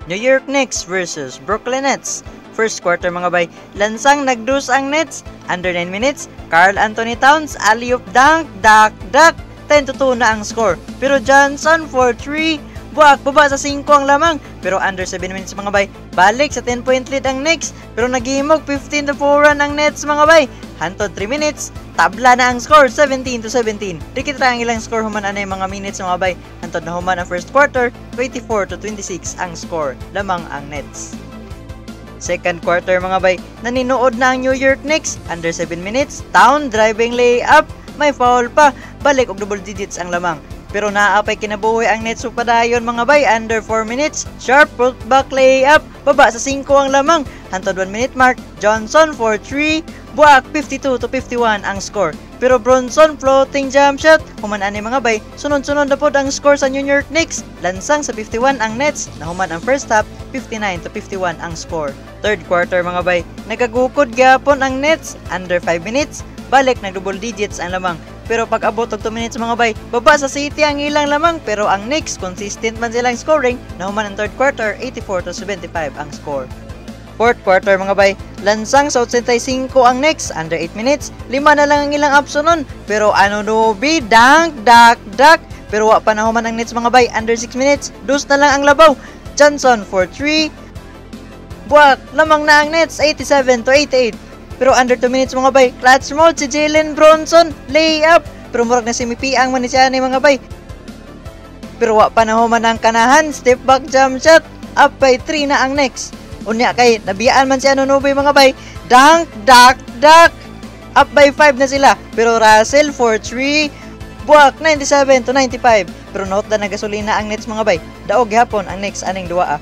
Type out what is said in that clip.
New York Knicks versus Brooklyn Nets. First quarter mga bay, lansang nagdus ang Nets. Under 9 minutes, Karl Anthony Towns, alley-oop dunk, 10-2 na ang score. Pero Johnson for 3, buwak baba sa 5 ang lamang. Pero under 7 minutes mga bay, balik sa 10-point lead ang Knicks. Pero naghimog 15-4 ang Nets mga bay. Hantod 3 minutes, tabla na ang score, 17-17. Dikit ra ang ilang score human anay mga minutes mga bay. Hantod na human ang first quarter, 24-26 ang score, lamang ang Nets. Second quarter mga bay, naninood na ang New York Knicks. Under 7 minutes, Town driving layup, may foul pa, balik og double digits ang lamang. Pero naapay kinabuhi ang Nets upadayon mga bay. Under 4 minutes, sharp putback layup, baba sa 5 ang lamang. Hantod 1 minute mark, Johnson for 3, buwak 52-51 ang score. Pero Bronson floating jump shot, human ani mga bay, sunod-sunod na pod ang score sa New York Knicks. Lansang sa 51 ang Nets, na human ang first half, 59-51 ang score. Third quarter mga bay, nagagukod gyapon ang Nets. Under 5 minutes, balik nag double digits ang lamang. Pero pag abot og 2 minutes mga bay, baba sa City ang ilang lamang. Pero ang Knicks, consistent man silang scoring, na human ang third quarter, 84-75 ang score. Fourth quarter mga bay, lansang sa 85 ang Knicks. Under 8 minutes, 5 na lang ang ilang option nun. Pero Anunoby, dunk. Pero wa pa na human ang Nets mga bay. Under 6 minutes, 2 na lang ang labaw. Johnson for 3, buwak, lamang na ang Nets, 87-88. Pero under 2 minutes mga bay, clutch mode si Jalen Bronson, layup. Pero murag na simipiang man ni siya ni mga bay. Pero wa pa na human ang kanahan, step back jump shot, up by 3 na ang Knicks. Unya kay nabiyaan man si Anunoby mga bay, dunk, up by 5 na sila. Pero Russell for 3, buwak 97-95. Pero note na gasolina ang Nets mga bay, daog gihapon ang Knicks aning duwa